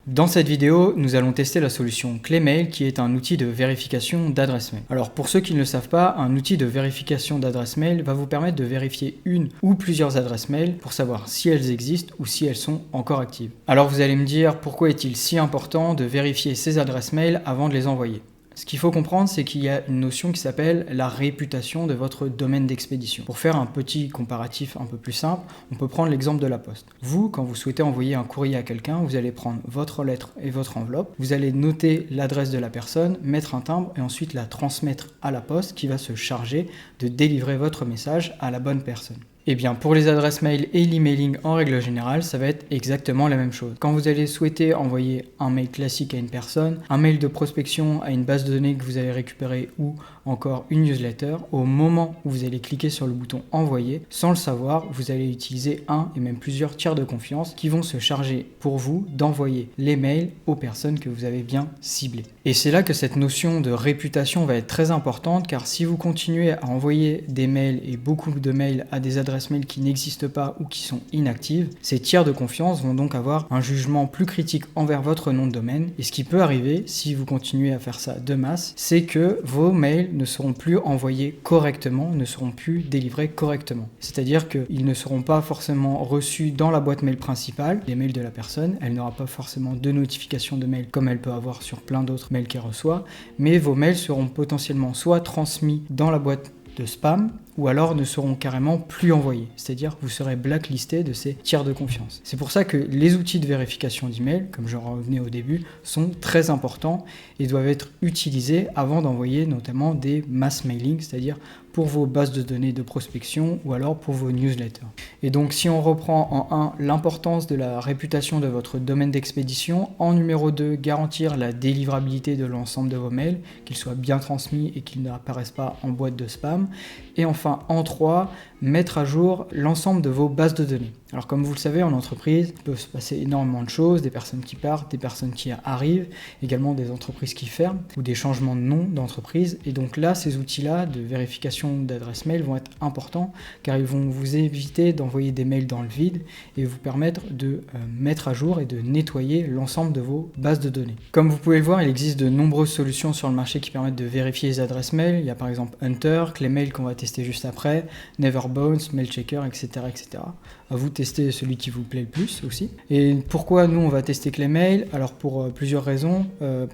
Dans cette vidéo, nous allons tester la solution Claymail qui est un outil de vérification d'adresse mail. Alors pour ceux qui ne le savent pas, un outil de vérification d'adresse mail va vous permettre de vérifier une ou plusieurs adresses mail pour savoir si elles existent ou si elles sont encore actives. Alors vous allez me dire pourquoi est-il si important de vérifier ces adresses mail avant de les envoyer ? Ce qu'il faut comprendre, c'est qu'il y a une notion qui s'appelle la réputation de votre domaine d'expédition. Pour faire un petit comparatif un peu plus simple, on peut prendre l'exemple de la poste. Vous, quand vous souhaitez envoyer un courrier à quelqu'un, vous allez prendre votre lettre et votre enveloppe, vous allez noter l'adresse de la personne, mettre un timbre et ensuite la transmettre à la poste qui va se charger de délivrer votre message à la bonne personne. Et bien pour les adresses mail et l'emailing en règle générale, ça va être exactement la même chose. Quand vous allez souhaiter envoyer un mail classique à une personne, un mail de prospection à une base de données que vous allez récupérer ou encore une newsletter, au moment où vous allez cliquer sur le bouton envoyer, sans le savoir, vous allez utiliser un et même plusieurs tiers de confiance qui vont se charger pour vous d'envoyer les mails aux personnes que vous avez bien ciblées. Et c'est là que cette notion de réputation va être très importante, car si vous continuez à envoyer des mails et beaucoup de mails à des adresses mail qui n'existent pas ou qui sont inactives, ces tiers de confiance vont donc avoir un jugement plus critique envers votre nom de domaine. Et ce qui peut arriver, si vous continuez à faire ça de masse, c'est que vos mails ne seront plus envoyés correctement, ne seront plus délivrés correctement. C'est-à-dire qu'ils ne seront pas forcément reçus dans la boîte mail principale, les mails de la personne, elle n'aura pas forcément de notification de mail comme elle peut avoir sur plein d'autres mails qu'elle reçoit, mais vos mails seront potentiellement soit transmis dans la boîte de spam, ou alors ne seront carrément plus envoyés. C'est-à-dire que vous serez blacklisté de ces tiers de confiance. C'est pour ça que les outils de vérification d'email, comme je revenais au début, sont très importants et doivent être utilisés avant d'envoyer notamment des mass mailing, c'est-à-dire pour vos bases de données de prospection ou alors pour vos newsletters. Et donc si on reprend en 1 l'importance de la réputation de votre domaine d'expédition, en numéro 2, garantir la délivrabilité de l'ensemble de vos mails, qu'ils soient bien transmis et qu'ils n'apparaissent pas en boîte de spam, et enfin en 3, mettre à jour l'ensemble de vos bases de données. Alors comme vous le savez, en entreprise, il peut se passer énormément de choses, des personnes qui partent, des personnes qui arrivent, également des entreprises qui ferment, ou des changements de nom d'entreprise. Et donc là, ces outils-là de vérification d'adresse mail vont être importants, car ils vont vous éviter d'envoyer des mails dans le vide et vous permettre de mettre à jour et de nettoyer l'ensemble de vos bases de données. Comme vous pouvez le voir, il existe de nombreuses solutions sur le marché qui permettent de vérifier les adresses mail. Il y a par exemple Hunter, Claymail qu'on va tester juste après, Neverbones, Mailchecker, etc., etc. À vous de tester celui qui vous plaît le plus aussi. Et pourquoi nous on va tester Claymail ? Alors pour plusieurs raisons,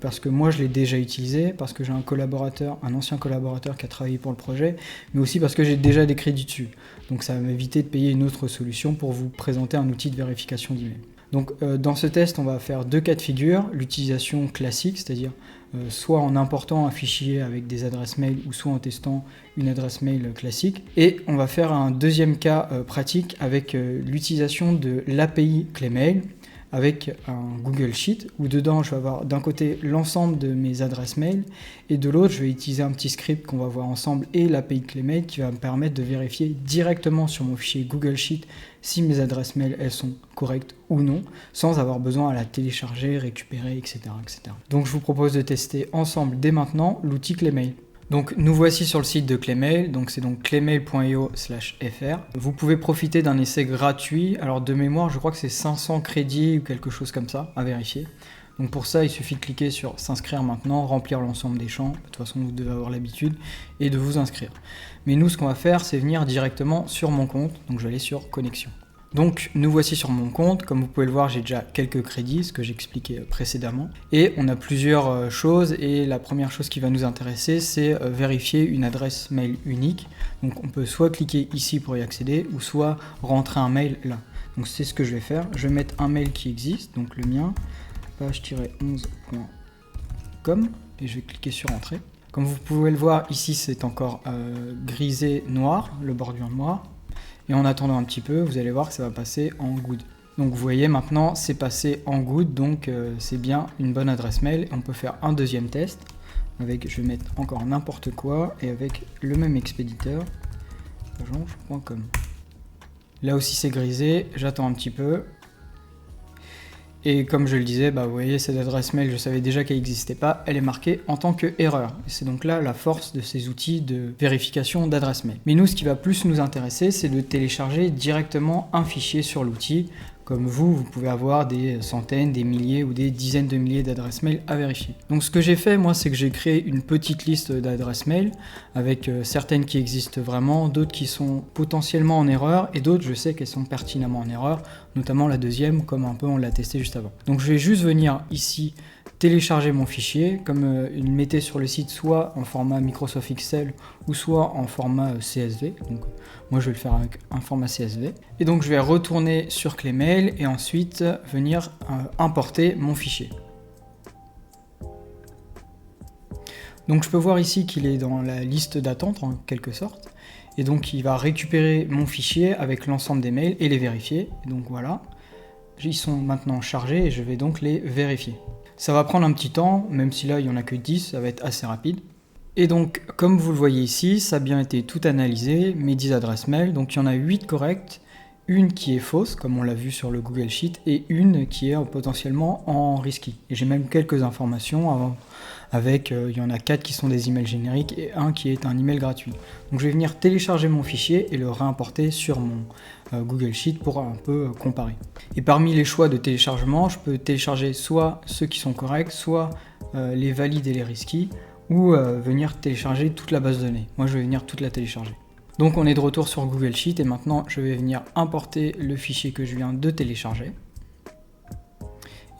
parce que moi je l'ai déjà utilisé, parce que j'ai un ancien collaborateur qui a travaillé pour le projet, mais aussi parce que j'ai déjà des crédits dessus. Donc ça va m'éviter de payer une autre solution pour vous présenter un outil de vérification d'email. Donc dans ce test, on va faire 2 cas de figure, l'utilisation classique, c'est-à-dire soit en important un fichier avec des adresses mail ou soit en testant une adresse mail classique. Et on va faire un deuxième cas pratique avec l'utilisation de l'API Claymail avec un Google Sheet où dedans je vais avoir d'un côté l'ensemble de mes adresses mail et de l'autre je vais utiliser un petit script qu'on va voir ensemble et l'API Claymail qui va me permettre de vérifier directement sur mon fichier Google Sheet si mes adresses mail elles sont correctes ou non sans avoir besoin à la télécharger, récupérer, etc., etc. Donc je vous propose de tester ensemble dès maintenant l'outil Claymail. Donc nous voici sur le site de Claymail, donc c'est donc claymail.io/fr. Vous pouvez profiter d'un essai gratuit, alors de mémoire je crois que c'est 500 crédits ou quelque chose comme ça à vérifier. Donc pour ça il suffit de cliquer sur s'inscrire maintenant, remplir l'ensemble des champs, de toute façon vous devez avoir l'habitude, et de vous inscrire. Mais nous ce qu'on va faire c'est venir directement sur mon compte, donc je vais aller sur connexion. Donc nous voici sur mon compte, comme vous pouvez le voir j'ai déjà quelques crédits, ce que j'expliquais précédemment, et on a plusieurs choses et la première chose qui va nous intéresser c'est vérifier une adresse mail unique. Donc on peut soit cliquer ici pour y accéder ou soit rentrer un mail là. Donc c'est ce que je vais faire, je vais mettre un mail qui existe, donc le mien, page-11.com et je vais cliquer sur entrée. Comme vous pouvez le voir ici c'est encore grisé noir, le bordure noir. Et en attendant un petit peu, vous allez voir que ça va passer en good. Donc vous voyez maintenant, c'est passé en good, donc c'est bien une bonne adresse mail. On peut faire un deuxième test avec, je vais mettre encore n'importe quoi, et avec le même expéditeur, pageange.com. Là aussi c'est grisé, j'attends un petit peu. Et comme je le disais, vous voyez, cette adresse mail, je savais déjà qu'elle n'existait pas, elle est marquée en tant que erreur. Et c'est donc là la force de ces outils de vérification d'adresse mail. Mais nous, ce qui va plus nous intéresser, c'est de télécharger directement un fichier sur l'outil, Comme vous pouvez avoir des centaines, des milliers ou des dizaines de milliers d'adresses mail à vérifier. Donc ce que j'ai fait, moi, c'est que j'ai créé une petite liste d'adresses mail avec certaines qui existent vraiment, d'autres qui sont potentiellement en erreur et d'autres, je sais qu'elles sont pertinemment en erreur, notamment la deuxième, comme un peu on l'a testé juste avant. Donc je vais juste venir ici télécharger mon fichier, comme il mettait sur le site, soit en format Microsoft Excel ou soit en format CSV. Donc moi je vais le faire avec un format CSV. Et donc je vais retourner sur Clémail et ensuite venir importer mon fichier. Donc je peux voir ici qu'il est dans la liste d'attente en quelque sorte. Et donc il va récupérer mon fichier avec l'ensemble des mails et les vérifier. Et donc voilà, ils sont maintenant chargés et je vais donc les vérifier. Ça va prendre un petit temps, même si là il n'y en a que 10, ça va être assez rapide. Et donc, comme vous le voyez ici, ça a bien été tout analysé, mes 10 adresses mail. Donc il y en a 8 correctes, une qui est fausse, comme on l'a vu sur le Google Sheet, et une qui est potentiellement en risky. Et j'ai même quelques informations avec, il y en a 4 qui sont des emails génériques et un qui est un email gratuit. Donc je vais venir télécharger mon fichier et le réimporter sur mon Google Sheet pour un peu comparer. Et parmi les choix de téléchargement, je peux télécharger soit ceux qui sont corrects, soit les valides et les risky, ou venir télécharger toute la base de données. Moi je vais venir toute la télécharger. Donc on est de retour sur Google Sheet et maintenant je vais venir importer le fichier que je viens de télécharger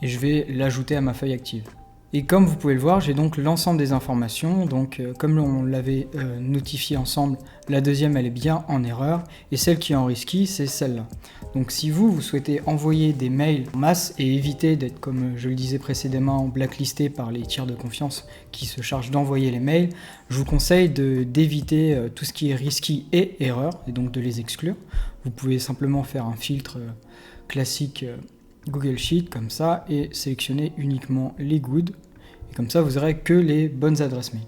et je vais l'ajouter à ma feuille active. Et comme vous pouvez le voir, j'ai donc l'ensemble des informations. Donc comme on l'avait notifié ensemble, la deuxième elle est bien en erreur et celle qui est en risky c'est celle-là. Donc si vous souhaitez envoyer des mails en masse et éviter d'être, comme je le disais précédemment, blacklisté par les tiers de confiance qui se chargent d'envoyer les mails, je vous conseille d'éviter tout ce qui est risky et erreur et donc de les exclure. Vous pouvez simplement faire un filtre classique Google Sheet comme ça et sélectionner uniquement les good. Et comme ça vous aurez que les bonnes adresses mail.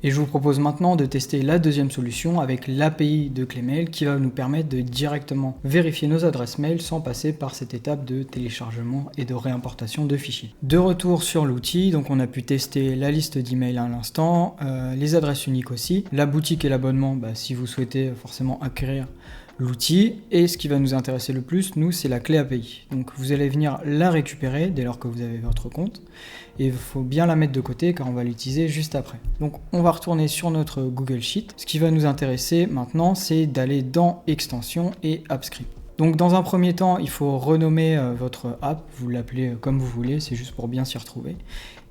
Et je vous propose maintenant de tester la deuxième solution avec l'API de Clémail qui va nous permettre de directement vérifier nos adresses mail sans passer par cette étape de téléchargement et de réimportation de fichiers. De retour sur l'outil, donc on a pu tester la liste d'emails à l'instant, les adresses uniques aussi, la boutique et l'abonnement si vous souhaitez forcément acquérir l'outil, et ce qui va nous intéresser le plus, nous, c'est la clé API. Donc vous allez venir la récupérer dès lors que vous avez votre compte, et il faut bien la mettre de côté car on va l'utiliser juste après. Donc on va retourner sur notre Google Sheet. Ce qui va nous intéresser maintenant, c'est d'aller dans Extensions et AppScript. Donc dans un premier temps, il faut renommer votre app, vous l'appelez comme vous voulez, c'est juste pour bien s'y retrouver.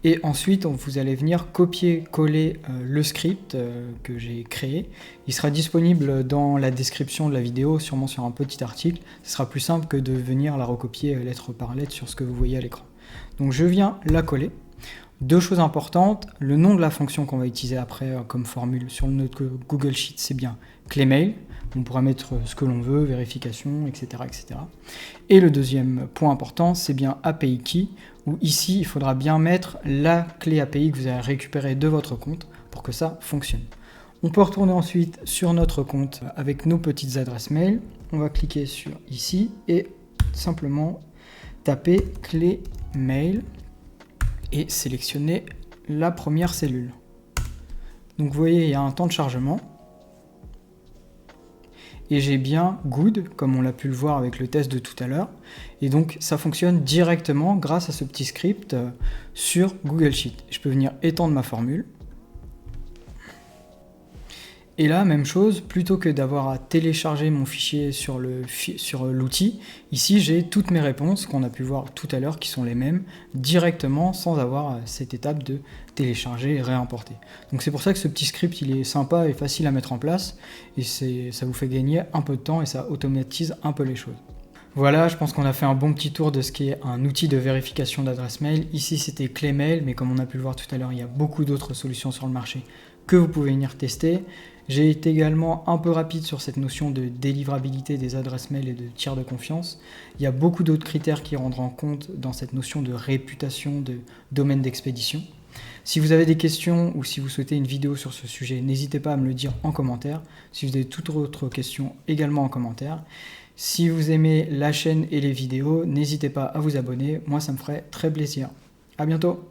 Et ensuite, vous allez venir copier-coller le script que j'ai créé. Il sera disponible dans la description de la vidéo, sûrement sur un petit article. Ce sera plus simple que de venir la recopier lettre par lettre sur ce que vous voyez à l'écran. Donc je viens la coller. Deux choses importantes, le nom de la fonction qu'on va utiliser après comme formule sur notre Google Sheet, c'est bien Clémail. On pourra mettre ce que l'on veut, vérification, etc., etc. Et le deuxième point important, c'est bien API Key, où ici, il faudra bien mettre la clé API que vous avez récupérée de votre compte pour que ça fonctionne. On peut retourner ensuite sur notre compte avec nos petites adresses mail. On va cliquer sur ici et simplement taper clé mail et sélectionner la première cellule. Donc vous voyez, il y a un temps de chargement. Et j'ai bien good, comme on l'a pu le voir avec le test de tout à l'heure. Et donc ça fonctionne directement grâce à ce petit script sur Google Sheet. Je peux venir étendre ma formule. Et là, même chose, plutôt que d'avoir à télécharger mon fichier sur l'outil, ici j'ai toutes mes réponses qu'on a pu voir tout à l'heure qui sont les mêmes, directement sans avoir cette étape de télécharger et réimporter. Donc c'est pour ça que ce petit script il est sympa et facile à mettre en place, et ça vous fait gagner un peu de temps et ça automatise un peu les choses. Voilà, je pense qu'on a fait un bon petit tour de ce qui est un outil de vérification d'adresse mail. Ici c'était Clémail, mais comme on a pu le voir tout à l'heure, il y a beaucoup d'autres solutions sur le marché que vous pouvez venir tester. J'ai été également un peu rapide sur cette notion de délivrabilité des adresses mail et de tiers de confiance. Il y a beaucoup d'autres critères qui rendront compte dans cette notion de réputation, de domaine d'expédition. Si vous avez des questions ou si vous souhaitez une vidéo sur ce sujet, n'hésitez pas à me le dire en commentaire. Si vous avez toute autre question, également en commentaire. Si vous aimez la chaîne et les vidéos, n'hésitez pas à vous abonner. Moi, ça me ferait très plaisir. À bientôt!